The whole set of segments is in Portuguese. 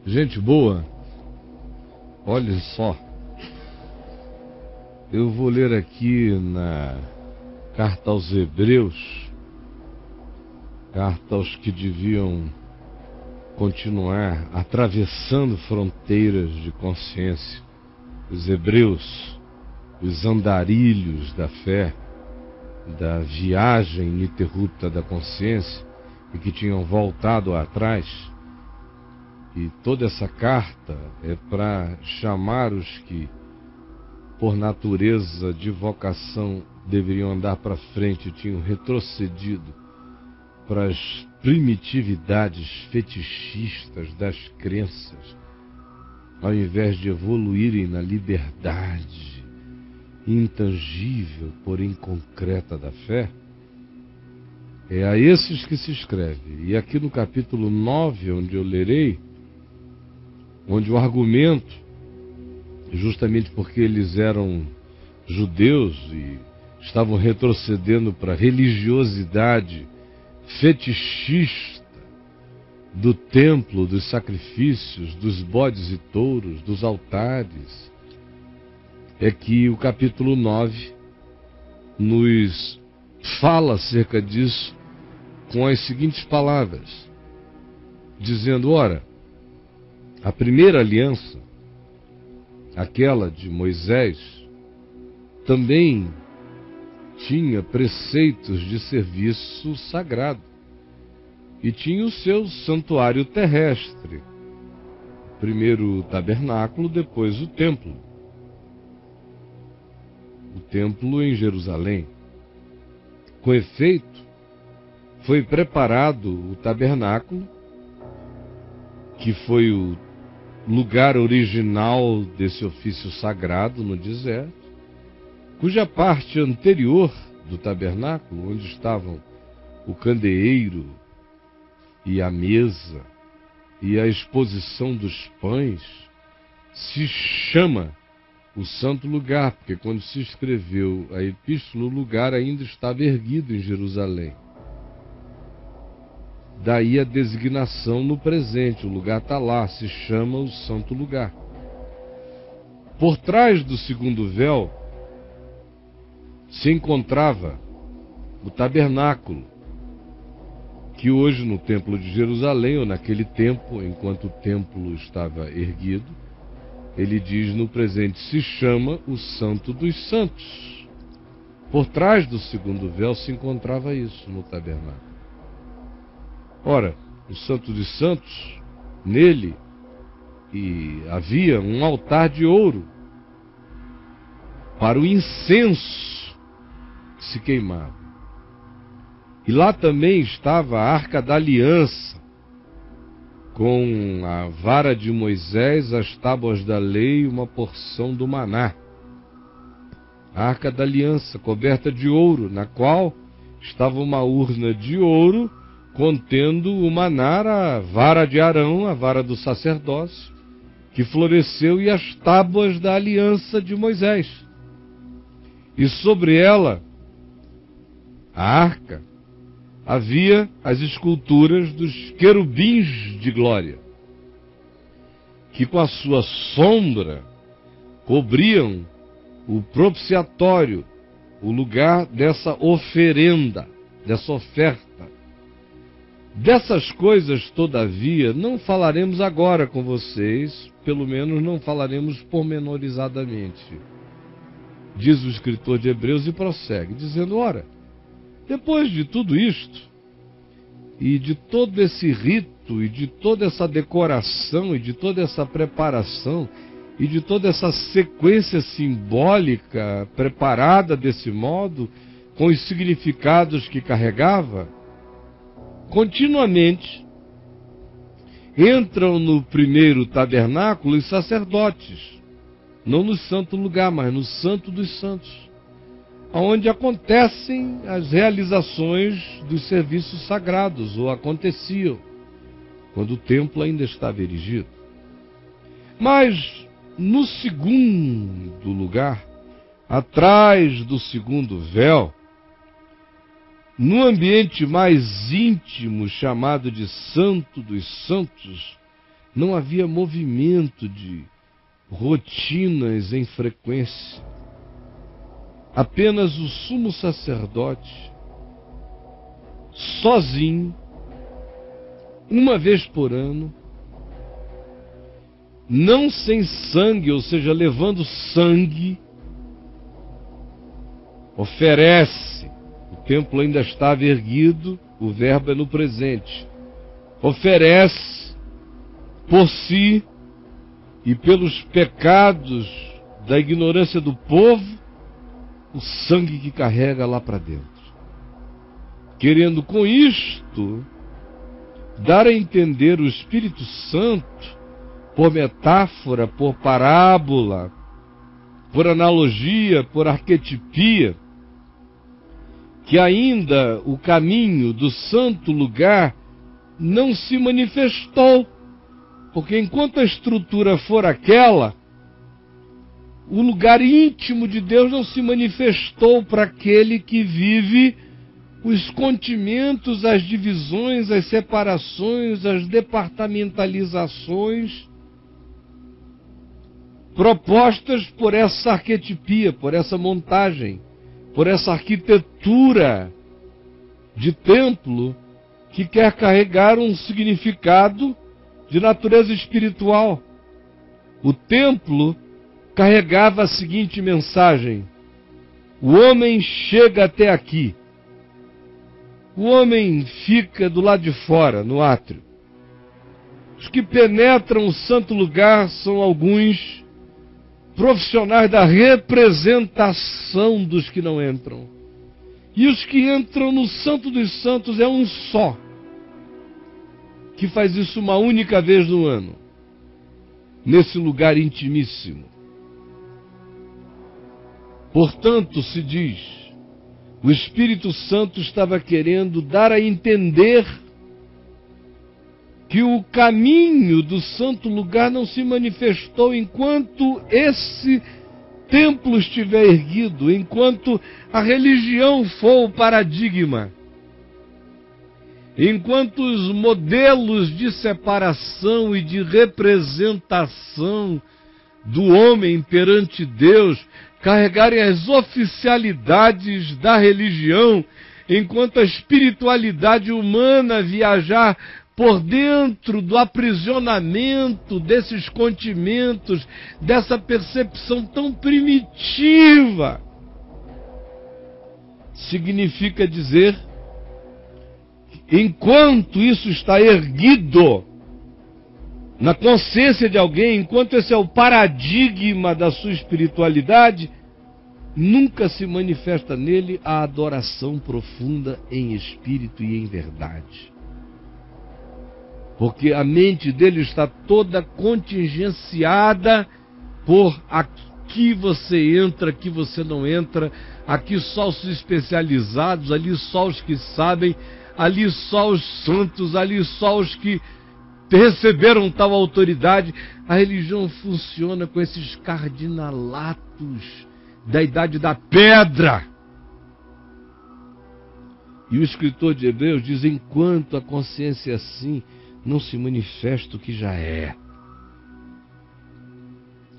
Gente boa, olha só, eu vou ler aqui na carta aos Hebreus, carta aos que deviam continuar atravessando fronteiras de consciência, os hebreus, os andarilhos da fé, da viagem ininterrupta da consciência e que tinham voltado atrás. E toda essa carta é para chamar os que, por natureza de vocação, deveriam andar para frente e tinham retrocedido para as primitividades fetichistas das crenças, ao invés de evoluírem na liberdade intangível, porém concreta da fé. É a esses que se escreve. E aqui no capítulo 9, onde eu lerei, onde o argumento, justamente porque eles eram judeus e estavam retrocedendo para a religiosidade fetichista do templo, dos sacrifícios, dos bodes e touros, dos altares, é que o capítulo 9 nos fala acerca disso com as seguintes palavras, dizendo: ora, a primeira aliança, aquela de Moisés, também tinha preceitos de serviço sagrado e tinha o seu santuário terrestre, primeiro o tabernáculo, depois o templo em Jerusalém. Com efeito, foi preparado o tabernáculo, que foi o lugar original desse ofício sagrado no deserto, cuja parte anterior do tabernáculo, onde estavam o candeeiro e a mesa e a exposição dos pães, se chama o santo lugar, porque quando se escreveu a epístola, o lugar ainda estava erguido em Jerusalém. Daí a designação no presente, o lugar está lá, se chama o santo lugar. Por trás do segundo véu se encontrava o tabernáculo, que hoje no templo de Jerusalém, ou naquele tempo, enquanto o templo estava erguido, ele diz no presente, se chama o Santo dos Santos. Por trás do segundo véu se encontrava isso no tabernáculo. Ora, o Santo dos Santos, nele e havia um altar de ouro para o incenso que se queimava. E lá também estava a Arca da Aliança, com a vara de Moisés, as tábuas da lei e uma porção do maná. A Arca da Aliança, coberta de ouro, na qual estava uma urna de ouro contendo o maná, a vara de Arão, a vara do sacerdócio, que floresceu, e as tábuas da aliança de Moisés. E sobre ela, a arca, havia as esculturas dos querubins de glória, que com a sua sombra cobriam o propiciatório, o lugar dessa oferenda, dessa oferta. Dessas coisas, todavia, não falaremos agora com vocês, pelo menos não falaremos pormenorizadamente. Diz o escritor de Hebreus e prossegue, dizendo: ora, depois de tudo isto, e de todo esse rito, e de toda essa decoração, e de toda essa preparação, e de toda essa sequência simbólica preparada desse modo, com os significados que carregava, continuamente entram no primeiro tabernáculo os sacerdotes, não no santo lugar, mas no santo dos santos, onde acontecem as realizações dos serviços sagrados, ou aconteciam, quando o templo ainda estava erigido. Mas no segundo lugar, atrás do segundo véu, no ambiente mais íntimo, chamado de Santo dos Santos, Não havia movimento de rotinas em frequência. Apenas o sumo sacerdote, sozinho, uma vez por ano, não sem sangue, ou seja, levando sangue, oferece. O templo ainda estava erguido, o verbo é no presente. Oferece por si e pelos pecados da ignorância do povo, o sangue que carrega lá para dentro. Querendo com isto dar a entender o Espírito Santo, por metáfora, por parábola, por analogia, por arquetipia, que ainda o caminho do santo lugar não se manifestou, porque enquanto a estrutura for aquela, o lugar íntimo de Deus não se manifestou para aquele que vive os continimentos, as divisões, as separações, as departamentalizações propostas por essa arquetipia, por essa montagem, por essa arquitetura de templo que quer carregar um significado de natureza espiritual. O templo carregava a seguinte mensagem: o homem chega até aqui, o homem fica do lado de fora, no átrio. Os que penetram o santo lugar são alguns profissionais da representação dos que não entram. E os que entram no Santo dos Santos é um só, que faz isso uma única vez no ano, nesse lugar intimíssimo. Portanto, se diz, o Espírito Santo estava querendo dar a entender que o caminho do santo lugar não se manifestou enquanto esse templo estiver erguido, enquanto a religião for o paradigma, enquanto os modelos de separação e de representação do homem perante Deus carregarem as oficialidades da religião, enquanto a espiritualidade humana viajar por dentro do aprisionamento desses continimentos, dessa percepção tão primitiva, significa dizer, enquanto isso está erguido na consciência de alguém, enquanto esse é o paradigma da sua espiritualidade, nunca se manifesta nele a adoração profunda em espírito e em verdade. Porque a mente dele está toda contingenciada por aqui você entra, aqui você não entra, aqui só os especializados, ali só os que sabem, ali só os santos, ali só os que receberam tal autoridade. A religião funciona com esses cardinalatos da idade da pedra. E o escritor de Hebreus diz, enquanto a consciência é assim, não se manifesta o que já é.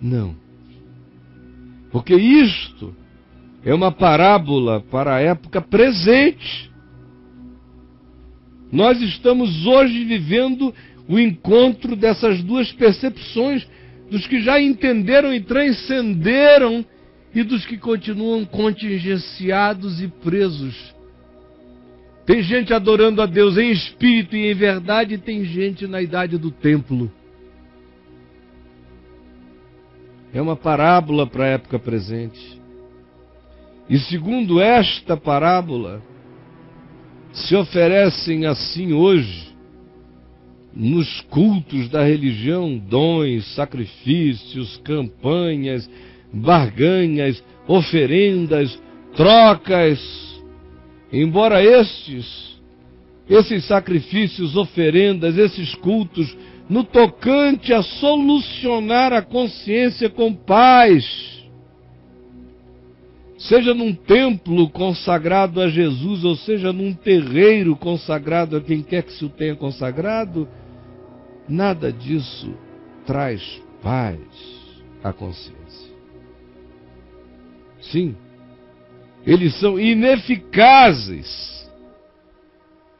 Não. Porque isto é uma parábola para a época presente. Nós estamos hoje vivendo o encontro dessas duas percepções, dos que já entenderam e transcenderam e dos que continuam contingenciados e presos. Tem gente adorando a Deus em espírito e em verdade, e tem gente na idade do templo. É uma parábola para a época presente. E segundo esta parábola, se oferecem assim hoje, nos cultos da religião, dons, sacrifícios, campanhas, barganhas, oferendas, trocas. Embora esses sacrifícios, oferendas, esses cultos, no tocante a solucionar a consciência com paz, seja num templo consagrado a Jesus, ou seja num terreiro consagrado a quem quer que se o tenha consagrado, nada disso traz paz à consciência. Sim, eles são ineficazes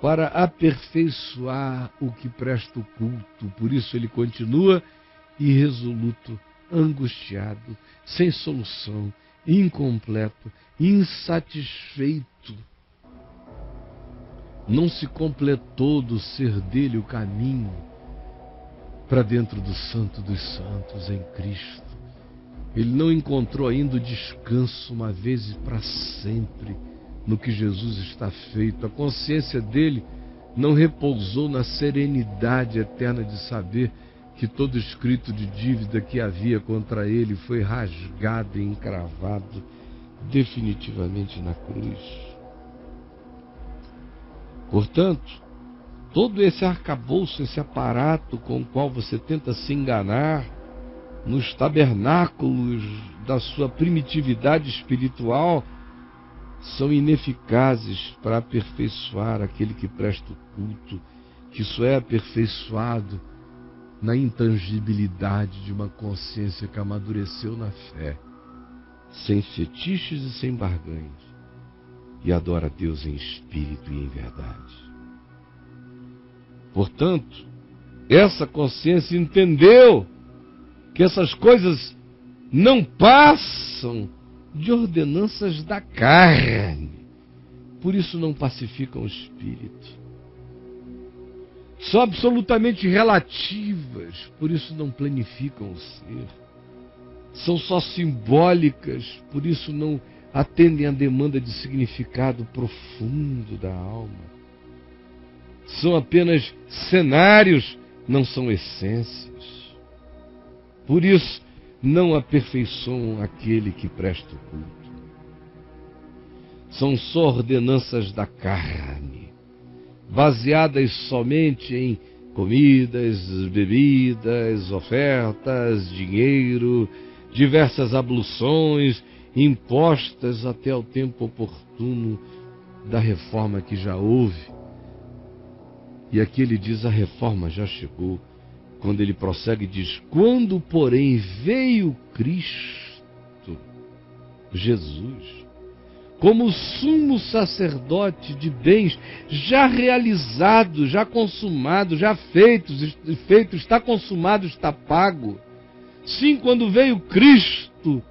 para aperfeiçoar o que presta o culto. Por isso ele continua irresoluto, angustiado, sem solução, incompleto, insatisfeito. Não se completou do ser dele o caminho para dentro do Santo dos Santos em Cristo. Ele não encontrou ainda o descanso uma vez e para sempre no que Jesus está feito. A consciência dele não repousou na serenidade eterna de saber que todo escrito de dívida que havia contra ele foi rasgado e encravado definitivamente na cruz. Portanto, todo esse arcabouço, esse aparato com o qual você tenta se enganar nos tabernáculos da sua primitividade espiritual, são ineficazes para aperfeiçoar aquele que presta o culto, que só é aperfeiçoado na intangibilidade de uma consciência que amadureceu na fé, sem fetiches e sem barganhas, e adora a Deus em espírito e em verdade. Portanto, essa consciência entendeu que essas coisas não passam de ordenanças da carne, por isso não pacificam o espírito. São absolutamente relativas, por isso não planificam o ser. São só simbólicas, por isso não atendem à demanda de significado profundo da alma. São apenas cenários, não são essências. Por isso, não aperfeiçoam aquele que presta o culto. São só ordenanças da carne, baseadas somente em comidas, bebidas, ofertas, dinheiro, diversas abluções, impostas até o tempo oportuno da reforma que já houve. E aqui ele diz: a reforma já chegou. Quando ele prossegue, diz: quando, porém, veio Cristo, Jesus, como sumo sacerdote de bens já realizados, já consumados, já feitos, está consumado, está pago. Sim, quando veio Cristo,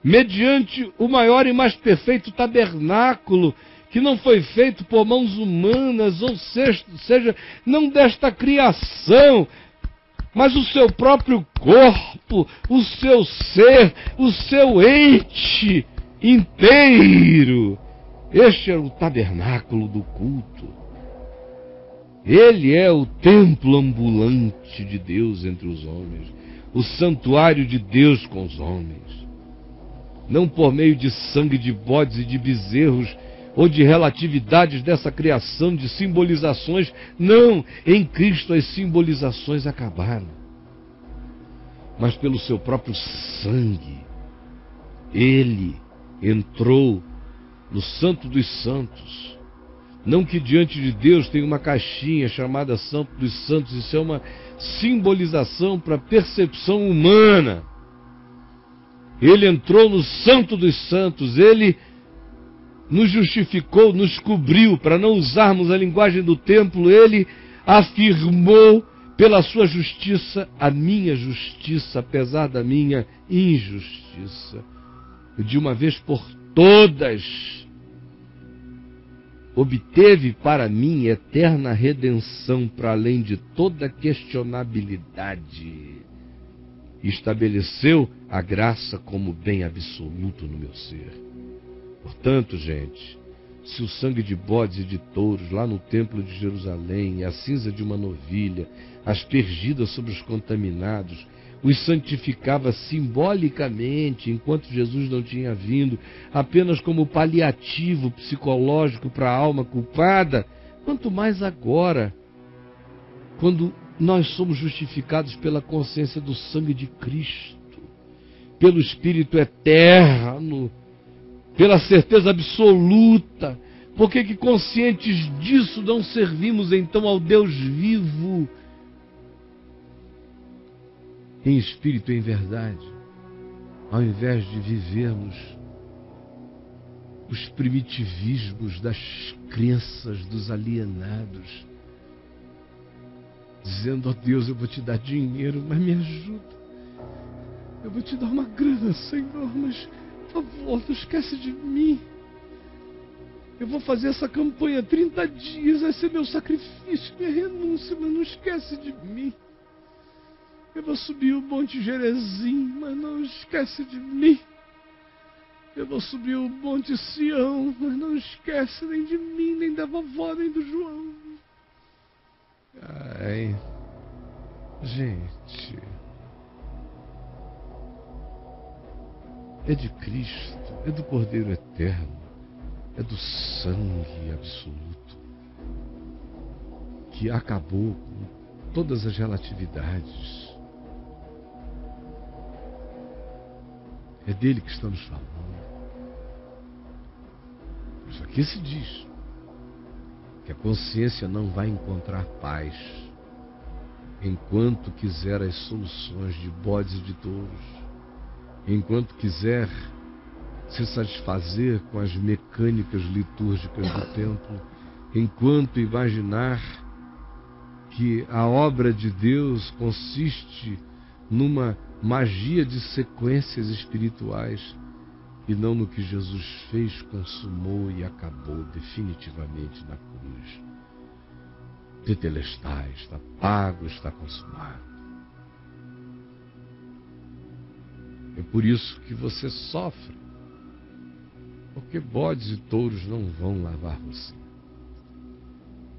mediante o maior e mais perfeito tabernáculo, que não foi feito por mãos humanas, ou seja, não desta criação, mas o seu próprio corpo, o seu ser, o seu ente inteiro. Este é o tabernáculo do culto. Ele é o templo ambulante de Deus entre os homens, o santuário de Deus com os homens. Não por meio de sangue de bodes e de bezerros, ou de relatividades dessa criação, de simbolizações. Não, em Cristo as simbolizações acabaram. Mas pelo seu próprio sangue, Ele entrou no Santo dos Santos. Não que diante de Deus tem uma caixinha chamada Santo dos Santos, isso é uma simbolização para a percepção humana. Ele entrou no Santo dos Santos, Ele nos justificou, nos cobriu. Para não usarmos a linguagem do templo, Ele afirmou pela sua justiça a minha justiça, apesar da minha injustiça. De uma vez por todas, obteve para mim eterna redenção para além de toda questionabilidade. Estabeleceu a graça como bem absoluto no meu ser. Portanto, gente, se o sangue de bodes e de touros lá no templo de Jerusalém, a cinza de uma novilha, aspergida sobre os contaminados, os santificava simbolicamente, enquanto Jesus não tinha vindo, apenas como paliativo psicológico para a alma culpada, quanto mais agora, quando nós somos justificados pela consciência do sangue de Cristo, pelo Espírito eterno, pela certeza absoluta. Por que conscientes disso não servimos então ao Deus vivo, em espírito e em verdade, ao invés de vivermos os primitivismos das crenças dos alienados, dizendo: ó Deus, eu vou te dar dinheiro, mas me ajuda. Eu vou te dar uma grana, Senhor, mas, por favor, não esquece de mim. Eu vou fazer essa campanha 30 dias, vai ser meu sacrifício, minha renúncia, mas não esquece de mim. Eu vou subir o Monte Gerezim, mas não esquece de mim. Eu vou subir o Monte Sião, mas não esquece nem de mim, nem da vovó, nem do João. Ai, gente, é de Cristo, é do Cordeiro Eterno, é do sangue absoluto que acabou com todas as relatividades. É dele que estamos falando. Isso aqui se diz que a consciência não vai encontrar paz enquanto quiser as soluções de bodes e de touros, enquanto quiser se satisfazer com as mecânicas litúrgicas do templo, enquanto imaginar que a obra de Deus consiste numa magia de sequências espirituais e não no que Jesus fez, consumou e acabou definitivamente na cruz. Tetelestai, está pago, está consumado. É por isso que você sofre, porque bodes e touros não vão lavar você.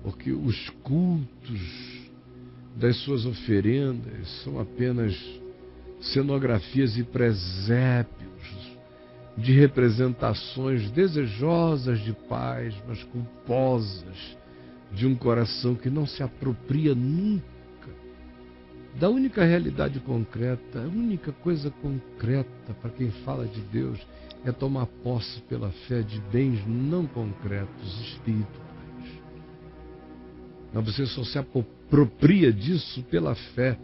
Porque os cultos das suas oferendas são apenas cenografias e presépios de representações desejosas de paz, mas culposas de um coração que não se apropria nunca da única realidade concreta. A única coisa concreta para quem fala de Deus é tomar posse pela fé de bens não concretos, espirituais. Mas você só se apropria disso pela fé,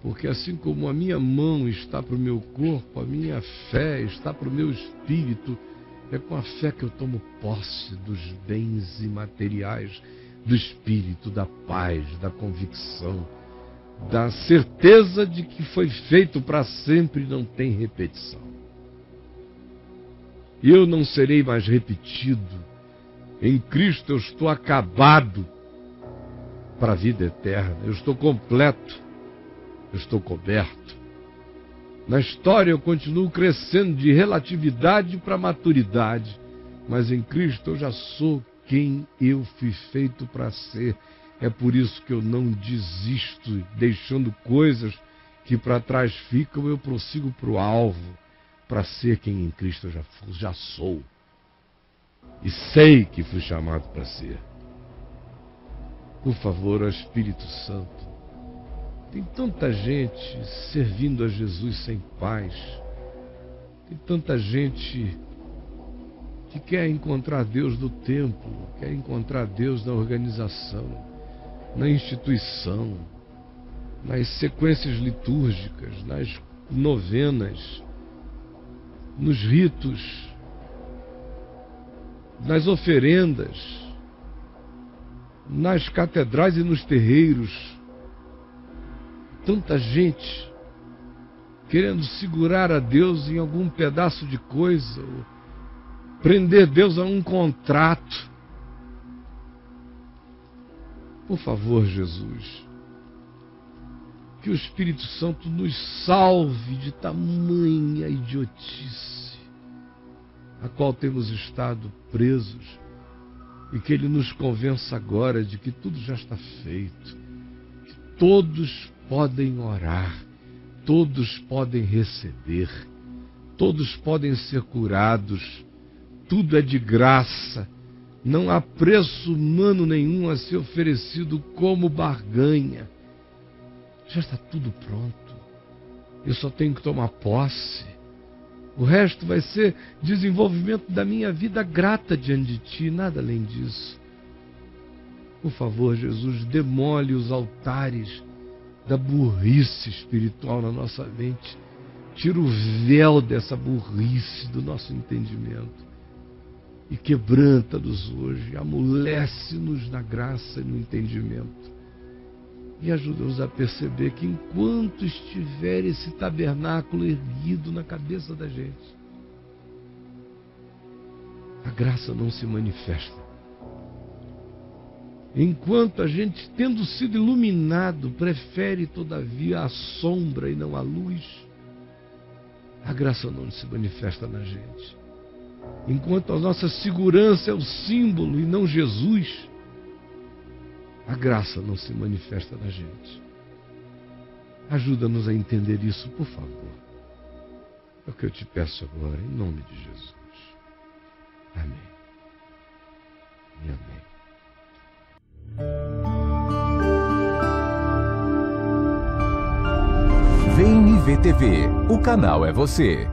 porque assim como a minha mão está para o meu corpo, a minha fé está para o meu espírito. É com a fé que eu tomo posse dos bens imateriais do espírito, da paz, da convicção, da certeza de que foi feito para sempre e não tem repetição. Eu não serei mais repetido. Em Cristo eu estou acabado para a vida eterna. Eu estou completo. Eu estou coberto. Na história eu continuo crescendo de relatividade para maturidade, mas em Cristo eu já sou quem eu fui feito para ser. É por isso que eu não desisto, deixando coisas que para trás ficam, eu prossigo para o alvo, para ser quem em Cristo eu já sou. E sei que fui chamado para ser. Por favor, ó Espírito Santo, tem tanta gente servindo a Jesus sem paz. Tem tanta gente que quer encontrar Deus no templo, quer encontrar Deus na organização, na instituição, nas sequências litúrgicas, nas novenas, nos ritos, nas oferendas, nas catedrais e nos terreiros. Tanta gente querendo segurar a Deus em algum pedaço de coisa, ou prender Deus a um contrato. Por favor, Jesus, que o Espírito Santo nos salve de tamanha idiotice a qual temos estado presos, e que Ele nos convença agora de que tudo já está feito, que todos podem orar, todos podem receber, todos podem ser curados, tudo é de graça, não há preço humano nenhum a ser oferecido como barganha. Já está tudo pronto, eu só tenho que tomar posse. O resto vai ser desenvolvimento da minha vida grata diante de Ti, nada além disso. Por favor, Jesus, demole os altares da burrice espiritual na nossa mente. Tira o véu dessa burrice do nosso entendimento e quebranta-nos hoje, amolece-nos na graça e no entendimento. E ajuda-nos a perceber que enquanto estiver esse tabernáculo erguido na cabeça da gente, a graça não se manifesta. Enquanto a gente, tendo sido iluminado, prefere todavia a sombra e não a luz, a graça não se manifesta na gente. Enquanto a nossa segurança é o símbolo e não Jesus, a graça não se manifesta na gente. Ajuda-nos a entender isso, por favor. É o que eu te peço agora, em nome de Jesus. Amém. E amém. Vem me ver TV. O canal é você.